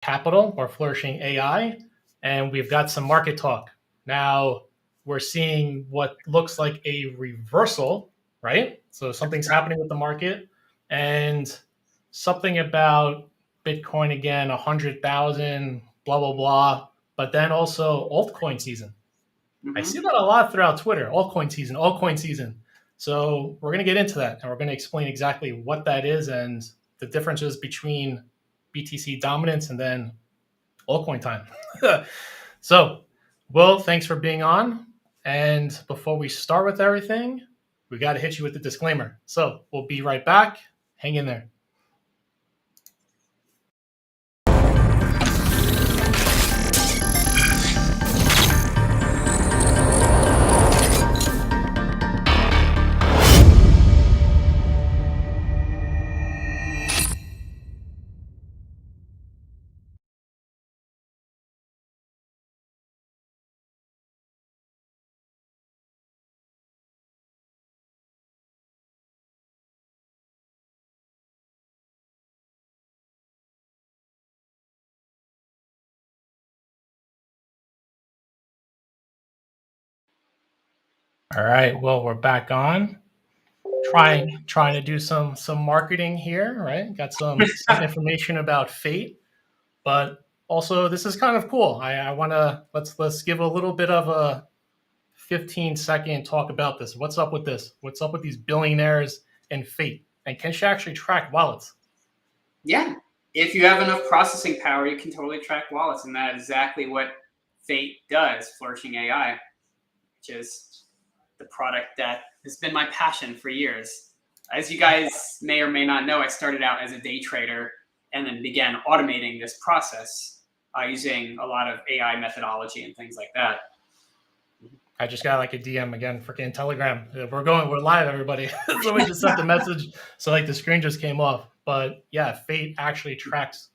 Capital or Flourishing AI, and we've got some market talk. Now we're seeing what looks like a reversal, right? So something's happening with the market, and something about Bitcoin again, 100,000, blah blah blah. But then also altcoin season. I see that a lot throughout Twitter. Altcoin season, altcoin season. So we're going to get into that, and we're going to explain exactly what that is and the differences between BTC dominance and then altcoin time. So, Will, thanks for being on. And before we start with everything, we got to hit you with the disclaimer. So we'll be right back. Hang in there. All right. Well, we're back on. Trying to do some marketing here, right? Got some information about Fate, but also this is kind of cool. I want to let's give a little bit of a 15-second talk about this. What's up with this? What's up with these billionaires and Fate? And can she actually track wallets? Yeah, if you have enough processing power, you can totally track wallets, and that's exactly what Fate does. Flourishing AI, which is the product that has been my passion for years. As you guys may or may not know, I started out as a day trader and then began automating this process using a lot of AI methodology and things like that. I just got like a DM again, freaking Telegram. We're live, everybody. Somebody just sent the message, so like the screen just came off. But yeah, Fate actually tracks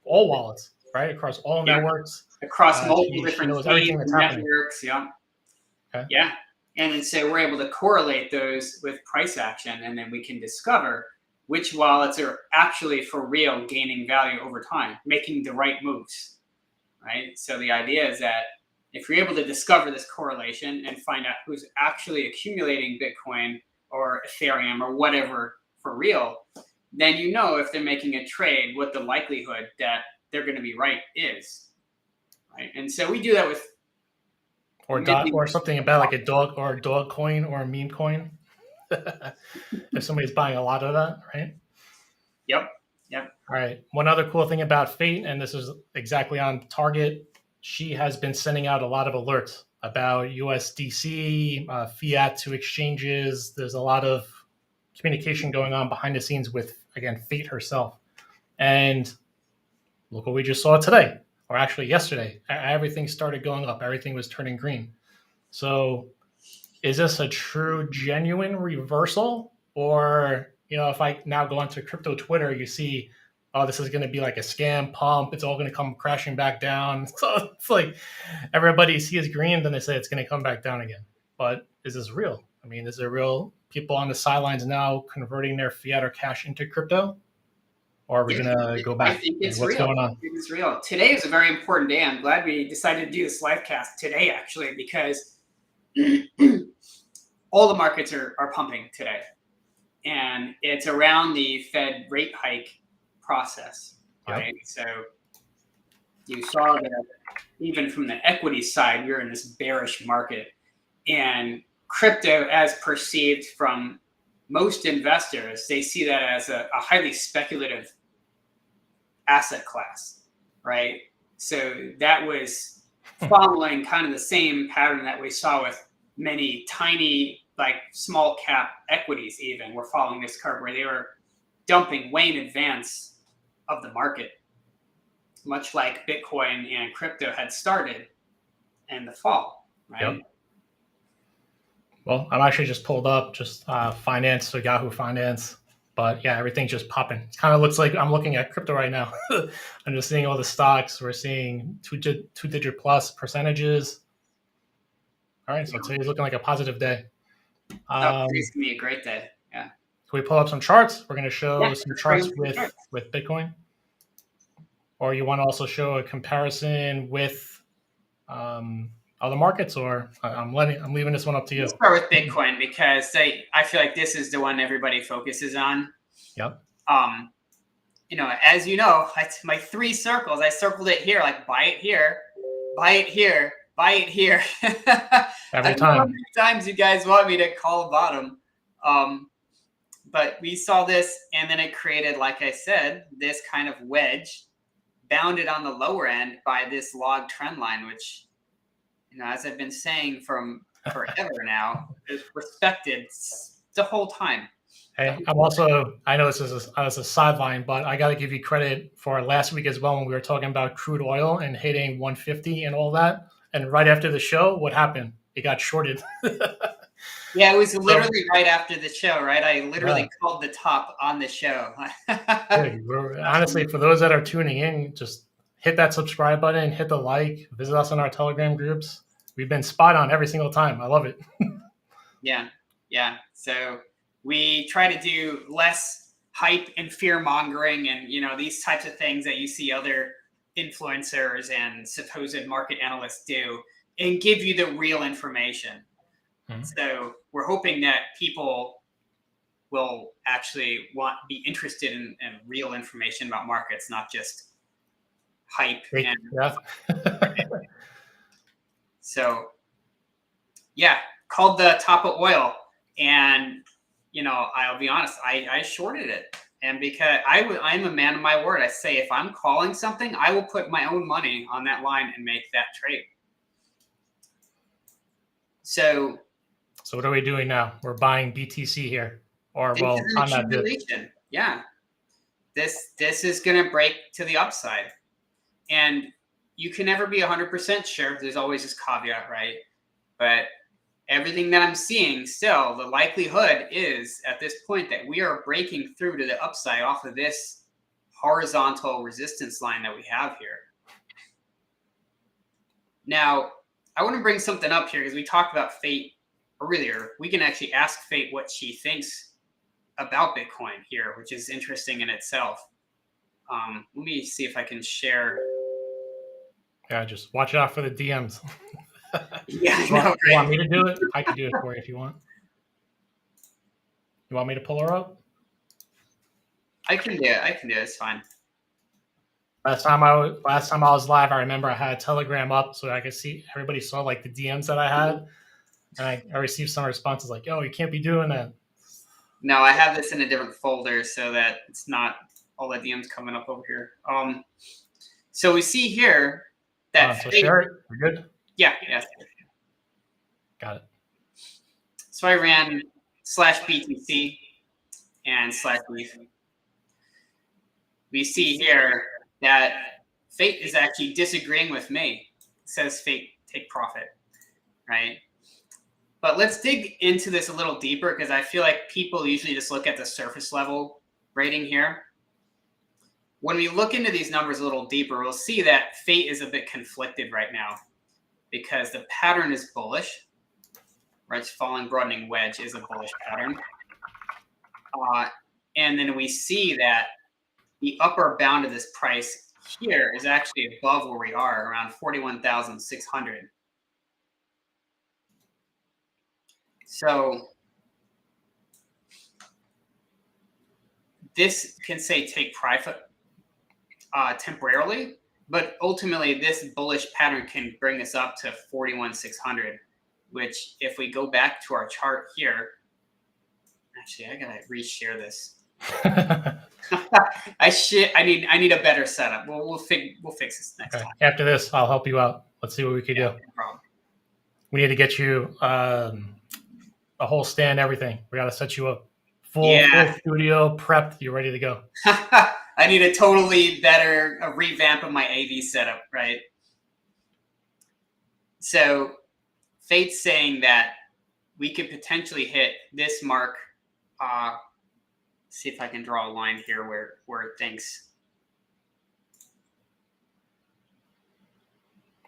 all wallets, right, across all networks, across multiple different everything that's networks. Happening. Yeah, okay. Yeah. And then so we're able to correlate those with price action, and then we can discover which wallets are actually for real gaining value over time, making the right moves, right? So the idea is that if you're able to discover this correlation and find out who's actually accumulating Bitcoin or Ethereum or whatever for real, then you know if they're making a trade, what the likelihood that they're going to be right is, right? And so we do that with or something about like a dog coin or a meme coin. If somebody's buying a lot of that, right? Yep. All right. One other cool thing about Fate, and this is exactly on target, she has been sending out a lot of alerts about USDC, fiat to exchanges. There's a lot of communication going on behind the scenes with, again, Fate herself. And look what we just saw today, or actually yesterday. Everything started going up. Everything was turning green. So is this a true, genuine reversal? Or, if I now go onto crypto Twitter, you see, oh, this is going to be like a scam pump. It's all going to come crashing back down. So it's like everybody sees green, then they say it's going to come back down again. But is this real? I mean, is there real people on the sidelines now converting their fiat or cash into crypto? Or are we going to go back? I think it's What's real. going on? I think it's real. Today is a very important day. I'm glad we decided to do this live cast today, actually, because all the markets are pumping today. And it's around the Fed rate hike process, right? Yep. So you saw that even from the equity side, we're in this bearish market. And crypto, as perceived from most investors, they see that as a highly speculative asset class, right? So that was following kind of the same pattern that we saw with many tiny, like small cap equities even were following this curve where they were dumping way in advance of the market, much like Bitcoin and crypto had started in the fall, right? Yep. Well, I'm actually just pulled up finance, so Yahoo Finance. But yeah, everything's just popping. It kind of looks like I'm looking at crypto right now. I'm just seeing all the stocks. We're seeing two-digit plus percentages. All right, so today's looking like a positive day. Today's going to be a great day, yeah. Can we pull up some charts? We're going to show some charts with Bitcoin. or you want to also show a comparison with other markets, or I'm leaving this one up to you. Let's start with Bitcoin because I feel like this is the one everybody focuses on. Yep. As you know, my 3 circles. I circled it here, like buy it here, buy it here, buy it here. Every I don't know how time. many times you guys want me to call bottom. But we saw this, and then it created, like I said, this kind of wedge bounded on the lower end by this log trend line, which, as I've been saying from forever now, is respected the whole time. Hey, I know this is a sideline, but I got to give you credit for last week as well when we were talking about crude oil and hitting 150 and all that. And right after the show, what happened? It got shorted. Yeah, it was literally right after the show, right? I literally called the top on the show. Honestly, for those that are tuning in, just hit that subscribe button, hit the like, visit us on our Telegram groups. We've been spot on every single time. I love it. Yeah. So we try to do less hype and fear mongering and, these types of things that you see other influencers and supposed market analysts do, and give you the real information. Mm-hmm. So we're hoping that people will actually be interested in real information about markets, not just hype. So, called the top of oil, and I'll be honest, I shorted it, and because I'm a man of my word. I say if I'm calling something, I will put my own money on that line and make that trade. So what are we doing now? We're buying BTC here, or well, on that dip. Yeah, this is going to break to the upside, and you can never be 100% sure. There's always this caveat, right? But everything that I'm seeing, still, the likelihood is at this point that we are breaking through to the upside off of this horizontal resistance line that we have here. Now, I want to bring something up here because we talked about Fate earlier. We can actually ask Fate what she thinks about Bitcoin here, which is interesting in itself. Let me see if I can share. Yeah, just watch out for the DMs. Yeah, you want me to do it? I can do it for you if you want. You want me to pull her up? I can do it. It's fine. Last time I was live, I remember I had a Telegram up so I could see, everybody saw like the DMs that I had, and I received some responses like, "Oh, you can't be doing that." No, I have this in a different folder so that it's not all the DMs coming up over here. So we see here that so share it. We're good. Yeah. Got it. So I ran /BTC and /ETH. We see here that Fate is actually disagreeing with me. It says Fate take profit, right? But let's dig into this a little deeper because I feel like people usually just look at the surface level rating here. When we look into these numbers a little deeper, we'll see that Fate is a bit conflicted right now because the pattern is bullish, right? Falling broadening wedge is a bullish pattern. And then we see that the upper bound of this price here is actually above where we are, around 41,600. So this can say take profit temporarily, but ultimately this bullish pattern can bring us up to 41,600, which if we go back to our chart here, actually I gotta reshare this. I need a better setup. We'll fix this next time. After this, I'll help you out. Let's see what we can do. No problem. We need to get you a whole stand, everything. We got to set you up full studio prepped. You're ready to go. I need a totally better revamp of my AV setup, right? So Fate's saying that we could potentially hit this mark. See if I can draw a line here where it thinks.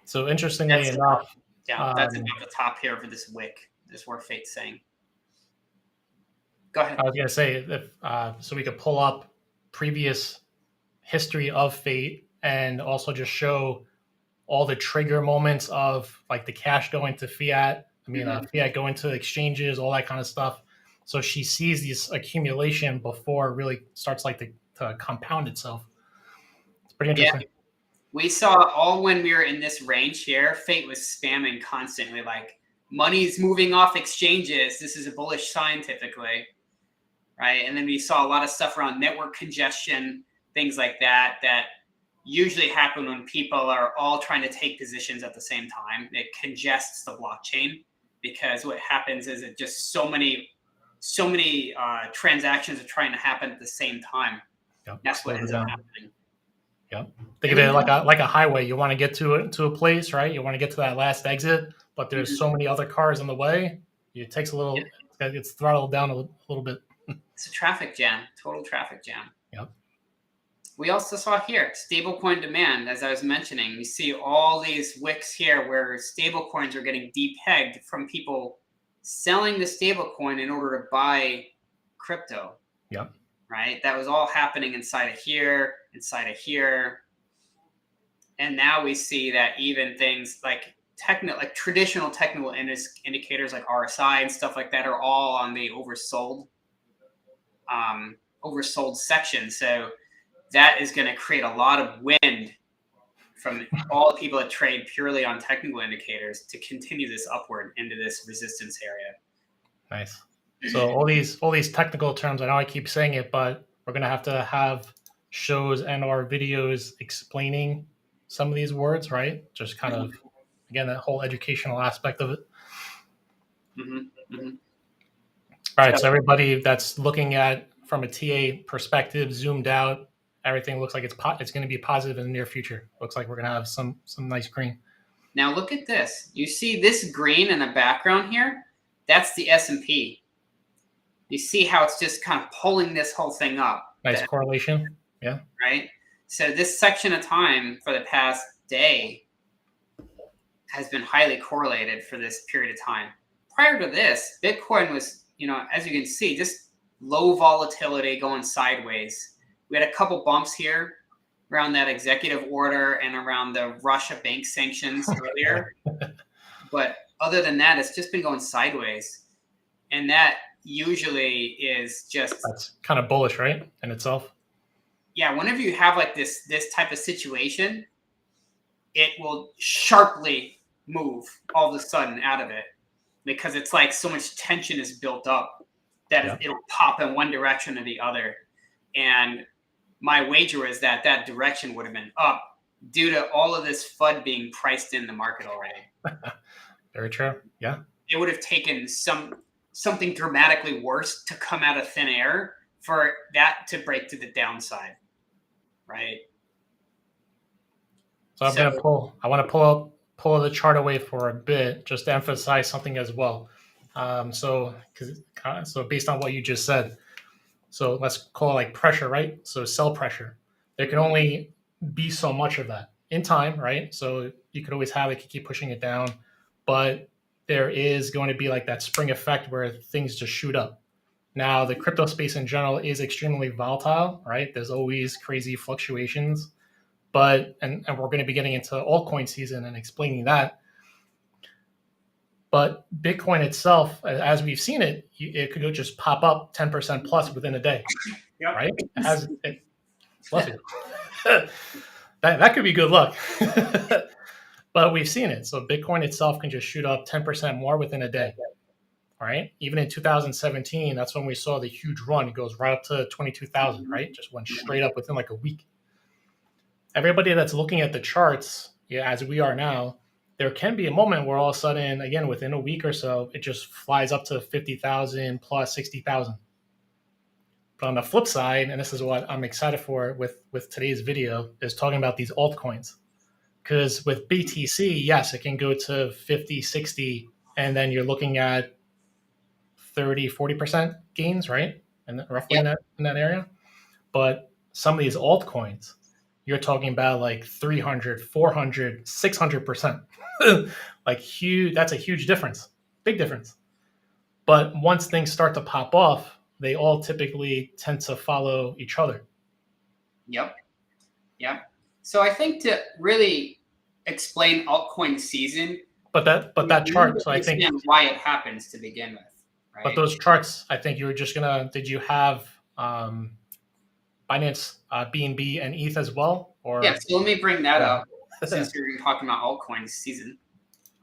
So interestingly enough, that's about the top here for this wick. Is where Fate's saying. Go ahead. I was going to say, so we could pull up previous history of Fate and also just show all the trigger moments of like the cash going to fiat. I mean, fiat going to exchanges, all that kind of stuff. So she sees this accumulation before it really starts like to compound itself. It's pretty interesting. Yeah. We saw all when we were in this range here, Fate was spamming constantly like, money's moving off exchanges. This is a bullish sign typically, right? And then we saw a lot of stuff around network congestion, things like that, that usually happen when people are all trying to take positions at the same time. It congests the blockchain because what happens is it just so many transactions are trying to happen at the same time. Yep. That's what ends up happening. Yep. Think of it like a highway. You want to get to a place, right? You want to get to that last exit, but there's so many other cars in the way. It takes a little. It's throttled down a little bit. It's a traffic jam, total traffic jam. Yep. We also saw here stablecoin demand, as I was mentioning. We see all these wicks here where stablecoins are getting depegged from people selling the stablecoin in order to buy crypto. Yep. Right? That was all happening inside of here. And now we see that even things like traditional technical indicators like RSI and stuff like that are all on the oversold section. So that is going to create a lot of wind from all the people that trade purely on technical indicators to continue this upward into this resistance area. Nice. So all these technical terms, I know I keep saying it, but we're going to have shows and or videos explaining some of these words, right? Just kind of, again, that whole educational aspect of it. All right. So everybody that's looking at from a TA perspective, zoomed out, everything looks like it's going to be positive in the near future. Looks like we're going to have some nice green. Now look at this. You see this green in the background here? That's the S&P. You see how it's just kind of pulling this whole thing up. Nice correlation. Yeah. Right? So this section of time for the past day has been highly correlated for this period of time. Prior to this, Bitcoin was, as you can see, just low volatility going sideways. We had a couple bumps here around that executive order and around the Russia bank sanctions earlier. But other than that, it's just been going sideways. And that usually is just... That's kind of bullish, right, in itself? Yeah, whenever you have like this type of situation, it will sharply move all of a sudden out of it because it's like so much tension is built up that it'll pop in one direction or the other. And my wager is that direction would have been up due to all of this FUD being priced in the market already. Very true. Yeah. It would have taken something dramatically worse to come out of thin air for that to break to the downside, right? So I want to pull the chart away for a bit, just to emphasize something as well. So based on what you just said, so let's call it like pressure, right? So sell pressure. There can only be so much of that in time, right? So you could always have it, keep pushing it down, but there is going to be like that spring effect where things just shoot up. Now, the crypto space in general is extremely volatile, right? There's always crazy fluctuations, but and we're going to be getting into altcoin season and explaining that. But Bitcoin itself, as we've seen it, it could just pop up 10% plus within a day, right? Bless you. that could be good luck. But we've seen it. So Bitcoin itself can just shoot up 10% more within a day. All right. Even in 2017, that's when we saw the huge run. It goes right up to 22,000, right? Just went straight up within like a week. Everybody that's looking at the charts, as we are now, there can be a moment where all of a sudden, again, within a week or so, it just flies up to 50,000 plus 60,000. But on the flip side, and this is what I'm excited for with today's video, is talking about these altcoins. Because with BTC, yes, it can go to 50, 60, and then you're looking at 30, 40% gains, right? And roughly in that area. But some of these altcoins, you're talking about like 300, 400, 600%. Like huge, that's a huge difference, big difference. But once things start to pop off, they all typically tend to follow each other. Yep. So I think to really explain altcoin season, But that you need chart, to so I think, understand why it happens to begin with, but right? those charts, I think you were just gonna. Did you have Binance, BNB, and ETH as well, Yeah. or So let me bring that up yeah? since you're talking about altcoins season.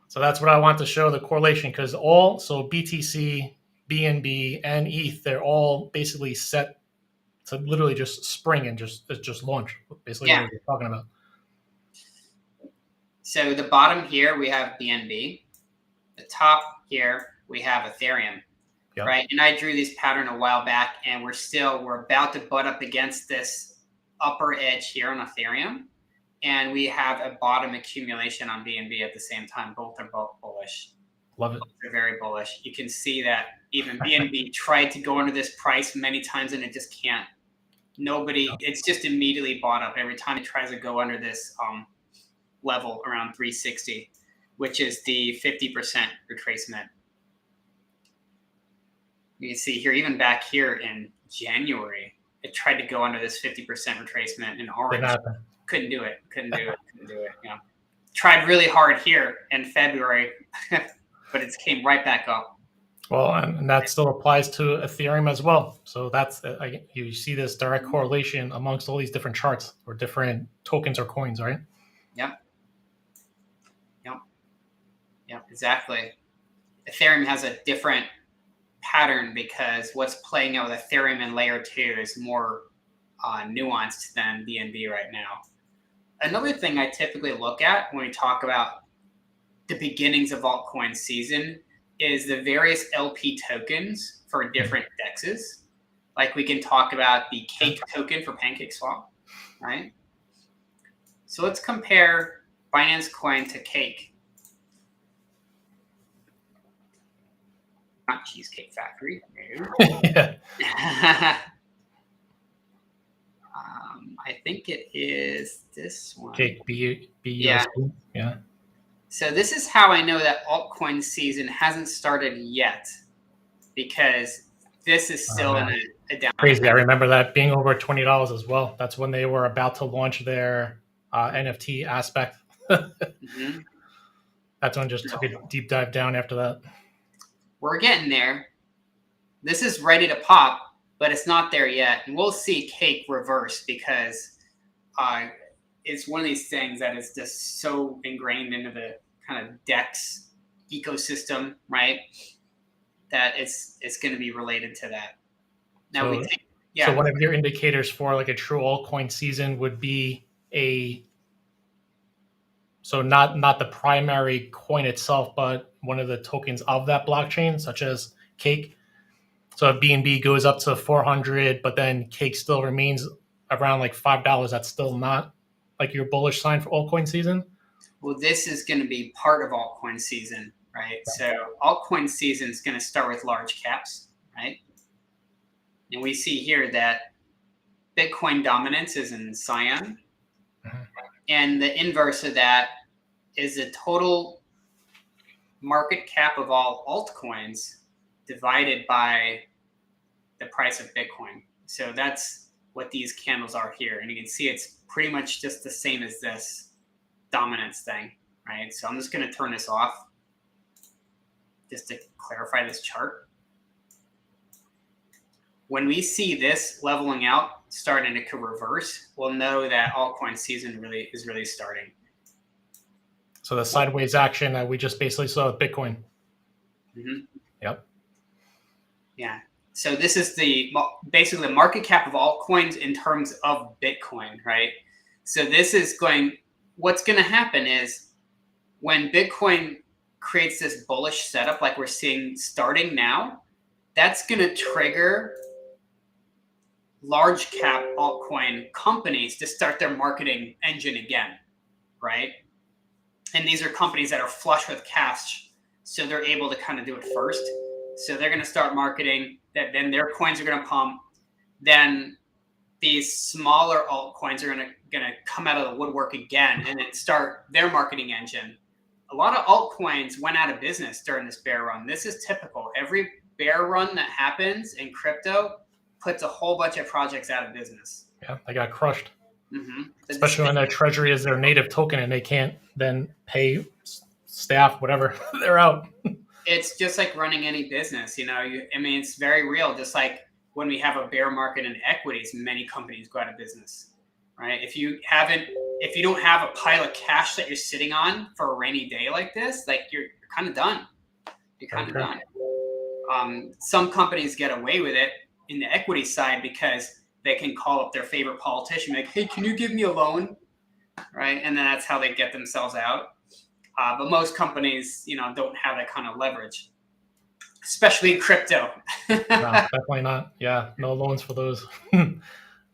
So that's what I want to show the correlation because BTC, BNB, and ETH, they're all basically set to literally just spring and just launch. Basically, Yeah. what we're talking about. So the bottom here we have BNB. The top here we have Ethereum. Yep. Right? And I drew this pattern a while back, and we're about to butt up against this upper edge here on Ethereum, and we have a bottom accumulation on BNB at the same time. Both are both bullish. Love it. Both are very bullish. You can see that even BNB tried to go under this price many times, and it just can't. It's just immediately bought up every time it tries to go under this level around 360, which is the 50% retracement. You can see here, even back here in January, it tried to go under this 50% retracement in orange. Couldn't do it. Yeah. Tried really hard here in February, but it came right back up. Well, and that still applies to Ethereum as well. So that's you see this direct correlation amongst all these different charts or different tokens or coins, right? Yep, exactly. Ethereum has a different pattern because what's playing out with Ethereum and layer 2 is more nuanced than BNB right now. Another thing I typically look at when we talk about the beginnings of altcoin season is the various LP tokens for different dexes. Like we can talk about the Cake token for PancakeSwap, right? So let's compare Binance Coin to Cake. Not Cheesecake Factory. Yeah. I think it is this one. Cake, BUSD. Yeah. So this is how I know that altcoin season hasn't started yet, because this is still in a down. Crazy. I remember that being over $20 as well. That's when they were about to launch their NFT aspect. Mm-hmm. That's when just took a deep dive down after that. We're getting there. This is ready to pop, but it's not there yet. And we'll see Cake reverse because it's one of these things that is just so ingrained into the kind of DEX ecosystem, right? That it's going to be related to that. Now So one of your indicators for like a true altcoin season would be not the primary coin itself, but one of the tokens of that blockchain, such as Cake. So if BNB goes up to 400, but then Cake still remains around like $5, that's still not like your bullish sign for altcoin season? Well, this is going to be part of altcoin season, right? So altcoin season is going to start with large caps, right? And we see here that Bitcoin dominance is in cyan. Mm-hmm. And the inverse of that is the total market cap of all altcoins divided by the price of Bitcoin. So that's what these candles are here. And you can see it's pretty much just the same as this dominance thing, right? So I'm just going to turn this off just to clarify this chart. When we see this leveling out, starting to reverse, we'll know that altcoin season is really starting. So the sideways action that we just basically saw with Bitcoin. Mm-hmm. Yep. Yeah. So this is basically the market cap of altcoins in terms of Bitcoin, right? So this is what's going to happen is when Bitcoin creates this bullish setup like we're seeing starting now, that's going to trigger large cap altcoin companies to start their marketing engine again, right? And these are companies that are flush with cash, so they're able to kind of do it first. So they're going to start marketing, that then their coins are going to pump. Then these smaller altcoins are going to come out of the woodwork again and then start their marketing engine. A lot of altcoins went out of business during this bear run. This is typical. Every bear run that happens in crypto puts a whole bunch of projects out of business. Yeah, they got crushed. Especially when their treasury is their native token and they can't then pay staff, whatever, they're out. It's just like running any business, I mean, it's very real. Just like when we have a bear market in equities, many companies go out of business, right? If you don't have a pile of cash that you're sitting on for a rainy day like this, like you're kind of done. You're kind of done. Some companies get away with it in the equity side because they can call up their favorite politician, like, "Hey, can you give me a loan?" Right, and then that's how they get themselves out. But most companies, don't have that kind of leverage, especially in crypto. No, definitely not. Yeah, no loans for those. All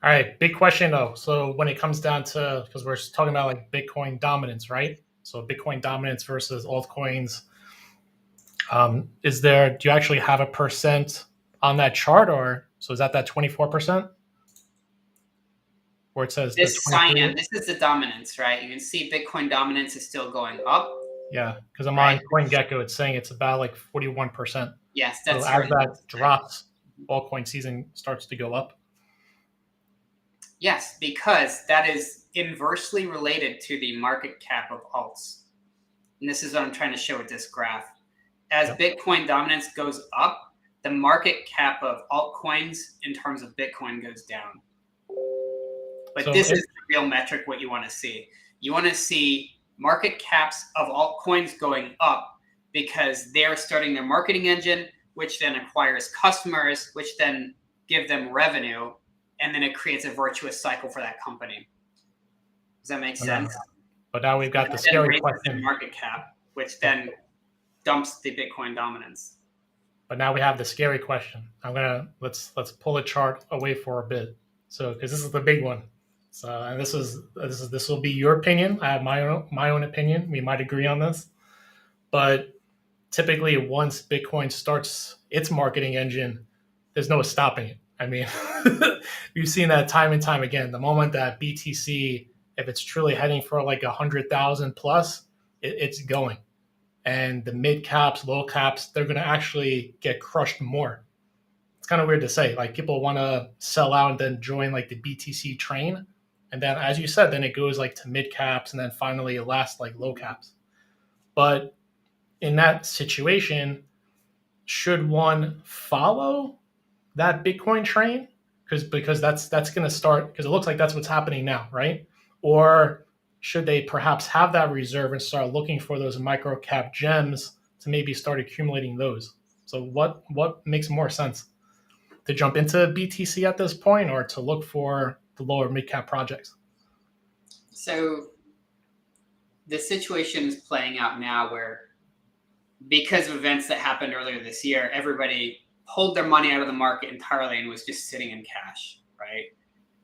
right, big question though. So when it comes down to, because we're talking about like Bitcoin dominance, right? So Bitcoin dominance versus altcoins. Do you actually have a percent on that chart, or so is that 24%? Where it says this cyan, this is the dominance, right? You can see Bitcoin dominance is still going up. Yeah, because I'm on CoinGecko, it's saying it's about like 41%. Yes, that's so as that drops, altcoin season starts to go up. Yes, because that is inversely related to the market cap of alts. And this is what I'm trying to show with this graph. As Bitcoin dominance goes up, the market cap of altcoins in terms of Bitcoin goes down. But this is the real metric, what you want to see. You want to see market caps of altcoins going up because they're starting their marketing engine, which then acquires customers, which then give them revenue, and then it creates a virtuous cycle for that company. Does that make sense? But now we've got the scary question. The market cap, which then dumps the Bitcoin dominance. But now we have the scary question. Let's pull a chart away for a bit. So because this is the big one. So and this will be your opinion. I have my own opinion. We might agree on this, but typically once Bitcoin starts its marketing engine, there's no stopping it. I mean, we've seen that time and time again. The moment that BTC, if it's truly heading for like 100,000 plus, it's going. And the mid caps, low caps, they're going to actually get crushed more. It's kind of weird to say. Like people want to sell out and then join like the BTC train. And then, as you said, then it goes like to mid caps and then finally it lasts like low caps. But in that situation, should one follow that Bitcoin train? Because that's going to start, because it looks like that's what's happening now, right? Or should they perhaps have that reserve and start looking for those micro cap gems to maybe start accumulating those? So what makes more sense? To jump into BTC at this point or to look for the lower mid cap projects? So the situation is playing out now where, because of events that happened earlier this year, everybody pulled their money out of the market entirely and was just sitting in cash, right?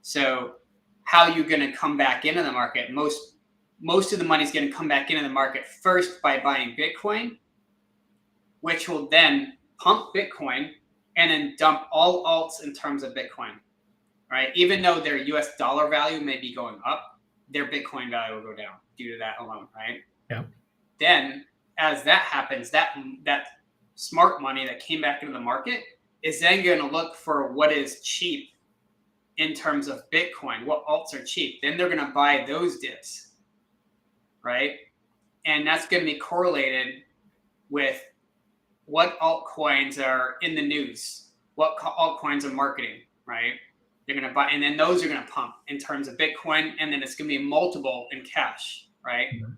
So how are you going to come back into the market? Most of the money is going to come back into the market first by buying Bitcoin, which will then pump Bitcoin and then dump all alts in terms of Bitcoin, right? Even though their US dollar value may be going up, their Bitcoin value will go down due to that alone, right? Yeah. Then as that happens, that smart money that came back into the market is then going to look for what is cheap in terms of Bitcoin, what alts are cheap. Then they're going to buy those dips, right? And that's going to be correlated with what altcoins are in the news, what altcoins are marketing, right? They're going to buy, and then those are going to pump in terms of Bitcoin, and then it's going to be multiple in cash, right? Mm-hmm.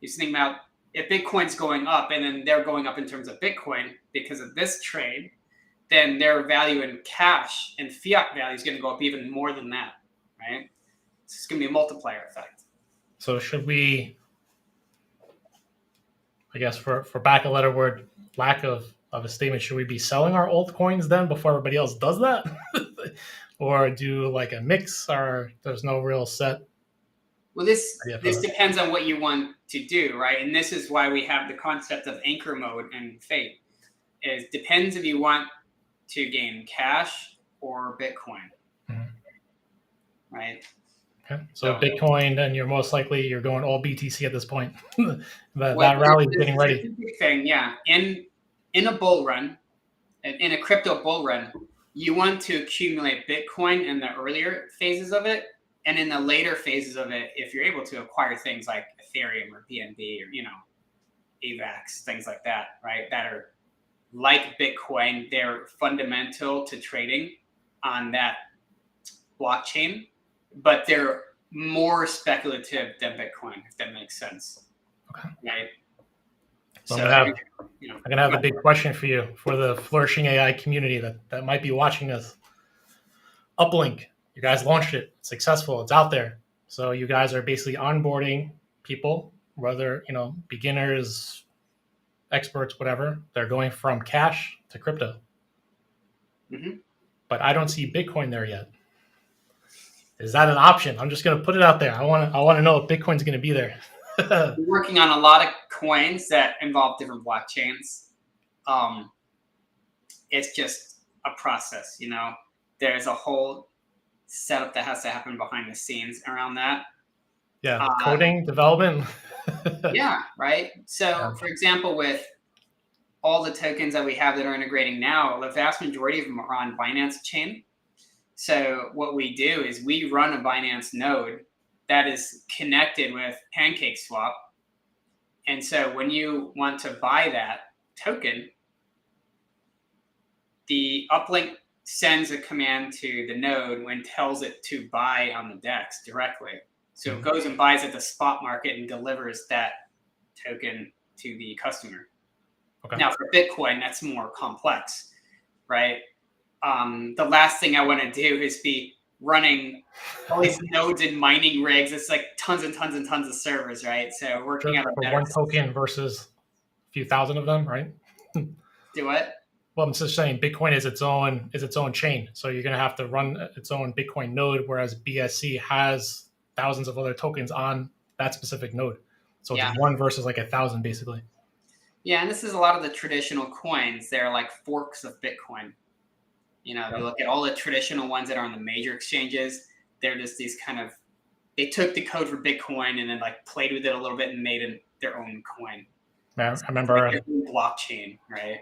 You think about if Bitcoin's going up and then they're going up in terms of Bitcoin because of this trade, then their value in cash and fiat value is going to go up even more than that, right? It's going to be a multiplier effect. So should we, I guess for back a letter word, lack of a statement, should we be selling our altcoins then before everybody else does that? Or do like a mix, or there's no real set? Well, this depends on what you want to do, right? And this is why we have the concept of anchor mode and fate. It depends if you want to gain cash or Bitcoin, right? Okay. So Bitcoin, then you're most likely you're going all BTC at this point. that rally is getting ready. Big thing, yeah. In a bull run, in a crypto bull run, you want to accumulate Bitcoin in the earlier phases of it And in the later phases of it, if you're able to acquire things like Ethereum or BNB or, AVAX, things like that, right? That are like Bitcoin, they're fundamental to trading on that blockchain, but they're more speculative than Bitcoin, if that makes sense. Okay. Right. So I'm gonna have the big question for you for the Flourishing AI community that might be watching this. Uplink, you guys launched it, it's successful, it's out there. So you guys are basically onboarding people, whether beginners, experts, whatever. They're going from cash to crypto. Mm-hmm. But I don't see Bitcoin there yet. Is that an option? I'm just going to put it out there. I want to know if Bitcoin's going to be there. We're working on a lot of coins that involve different blockchains. It's just a process, There's a whole setup that has to happen behind the scenes around that. Yeah, coding, development. Yeah, right. So, for example, with all the tokens that we have that are integrating now, the vast majority of them are on Binance chain. So what we do is we run a Binance node that is connected with PancakeSwap. And so when you want to buy that token, the uplink sends a command to the node and tells it to buy on the DEX directly. So it goes and buys at the spot market and delivers that token to the customer. Okay. Now for Bitcoin, that's more complex, right? The last thing I want to do is be running all these nodes and mining rigs. It's like tons and tons and tons of servers, right? So working out a better one token versus a few thousand of them, right? Do what? Well, I'm just saying Bitcoin is its own chain. So you're going to have to run its own Bitcoin node, whereas BSC has thousands of other tokens on that specific node. So it's one versus like 1,000, basically. Yeah, and this is a lot of the traditional coins. They're like forks of Bitcoin. You look at all the traditional ones that are on the major exchanges. They're just these they took the code for Bitcoin and then like played with it a little bit and made their own coin. I remember like their own blockchain, right?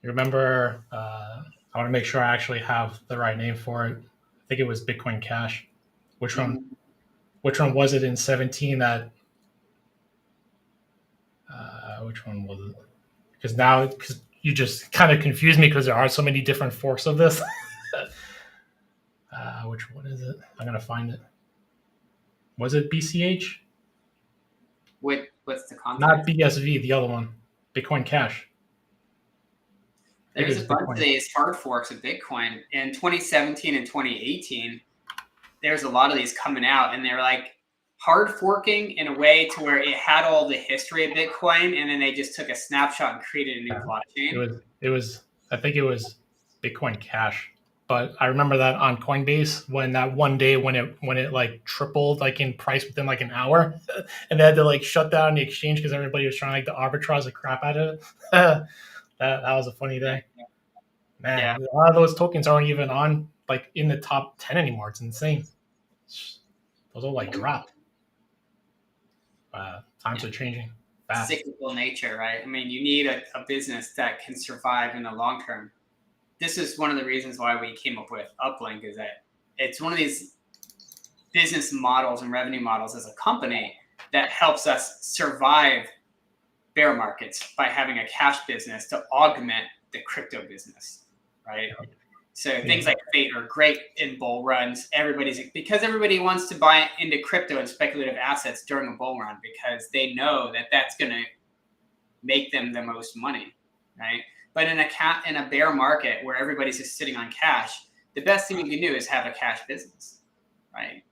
You remember? I want to make sure I actually have the right name for it. I think it was Bitcoin Cash. Which one? Which one was it in 17? That which one was it? Because you just kind of confused me because there are so many different forks of this. Which one is it? I'm gonna find it. Was it BCH? What's the concept? Not BSV, the other one. Bitcoin Cash. There's a bunch of these hard forks of Bitcoin. In 2017 and 2018, there's a lot of these coming out, and they're like hard forking in a way to where it had all the history of Bitcoin, and then they just took a snapshot and created a new blockchain. I think it was Bitcoin Cash. But I remember that on Coinbase when that one day when it like tripled like in price within like an hour, and they had to like shut down the exchange because everybody was trying like to arbitrage the crap out of it. that was a funny day. Man, a lot of those tokens aren't even on like in the top 10 anymore. It's insane. Those all like dropped. Times are changing fast. Cyclical nature, right? I mean, you need a business that can survive in the long term. This is one of the reasons why we came up with Uplink, is that it's one of these business models and revenue models as a company that helps us survive bear markets by having a cash business to augment the crypto business, right? So things like Fate are great in bull runs. Because everybody wants to buy into crypto and speculative assets during a bull run because they know that that's going to make them the most money, right? But in a bear market where everybody's just sitting on cash, the best thing you can do is have a cash business, right?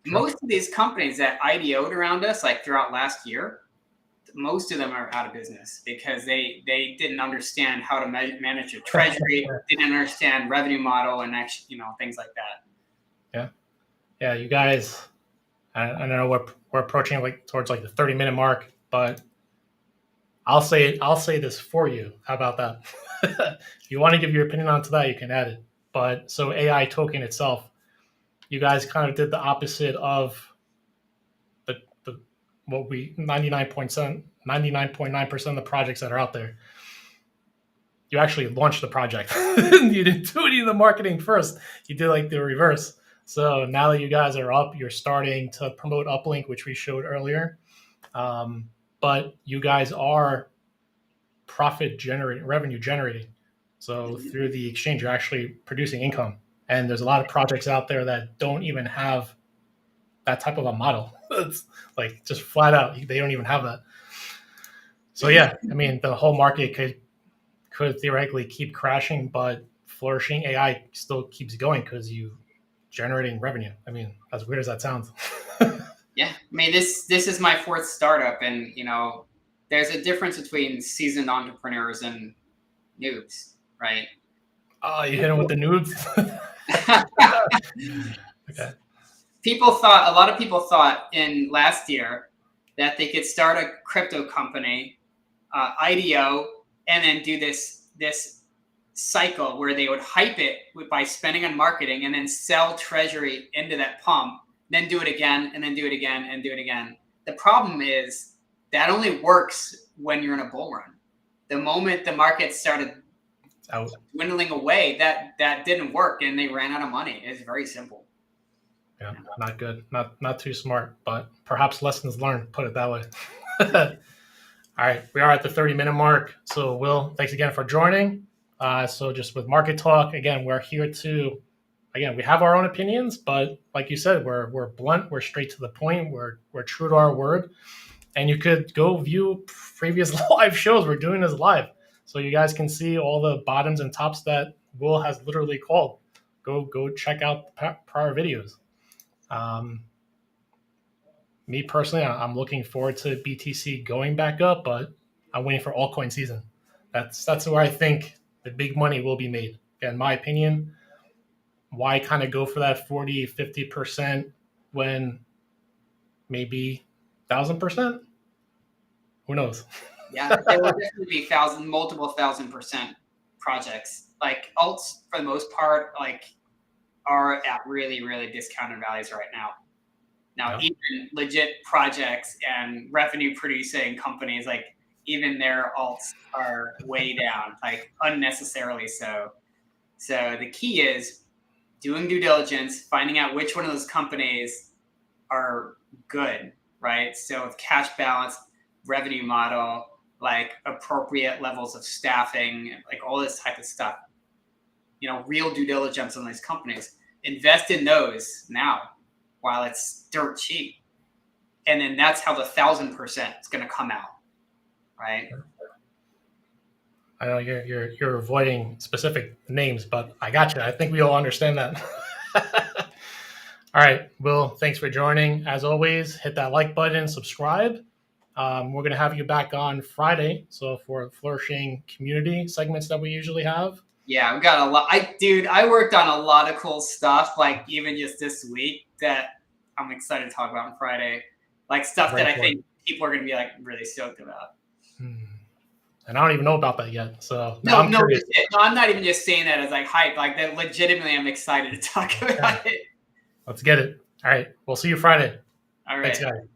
Sure. Most of these companies that IDO'd around us, like throughout last year, most of them are out of business because they didn't understand how to manage a treasury, didn't understand revenue model, and actually, things like that. Yeah. You guys, I don't know, we're approaching like towards like the 30-minute mark, but I'll say this for you. How about that? If you want to give your opinion onto that, you can add it. But so AI token itself, you guys kind of did the opposite of what we 99.9% of the projects that are out there. You actually launched the project. You didn't do any of the marketing first. You did like the reverse. So now that you guys are up, you're starting to promote Uplink, which we showed earlier. But you guys are revenue generating. So through the exchange, you're actually producing income. And there's a lot of projects out there that don't even have that type of a model. It's like just flat out, they don't even have that. So yeah, I mean, the whole market could theoretically keep crashing, but Flourishing AI still keeps going because you generating revenue. I mean, as weird as that sounds. Yeah, I mean, this is my fourth startup, and there's a difference between seasoned entrepreneurs and noobs, right? Oh, you hit him with the noobs. Okay. A lot of people thought in last year that they could start a crypto company, IDO, and then do this cycle where they would hype it by spending on marketing and then sell treasury into that pump, then do it again, and then do it again, and do it again. The problem is that only works when you're in a bull run. The moment the market started dwindling away, that didn't work, and they ran out of money. It's very simple. Yeah, not good. Not too smart, but perhaps lessons learned, put it that way. All right, we are at the 30-minute mark. So Will, thanks again for joining. So just with market talk, again, we're here to, again, we have our own opinions, but like you said, we're blunt, we're straight to the point, we're true to our word. And you could go view previous live shows. We're doing this live. So you guys can see all the bottoms and tops that Will has literally called. Go check out the prior videos. Me personally, I'm looking forward to BTC going back up, but I'm waiting for altcoin season. That's where I think the big money will be made. In my opinion, why kind of go for that 40, 50% when maybe 1,000%? Who knows? Yeah, there will definitely be multiple 1,000% projects. Like alts, for the most part, are at really, really discounted values right now. Now, even legit projects and revenue-producing companies, even their alts are way down, unnecessarily so. So the key is doing due diligence, finding out which one of those companies are good, right? So with cash balance, revenue model, appropriate levels of staffing, all this type of stuff. Real due diligence on these companies. Invest in those now while it's dirt cheap. And then that's how the 1,000% is going to come out, right? I know you're avoiding specific names, but I got you. I think we all understand that. All right, Will, thanks for joining. As always, hit that like button, subscribe. We're going to have you back on Friday. So for Flourishing community segments that we usually have. Yeah, we got a lot. I worked on a lot of cool stuff, even just this week that I'm excited to talk about on Friday. Stuff that I think people are going to be really stoked about. And I don't even know about that yet. So no, I'm not even just saying that as hype. That legitimately, I'm excited to talk about it. Let's get it. All right, we'll see you Friday. All right. Thanks, guys.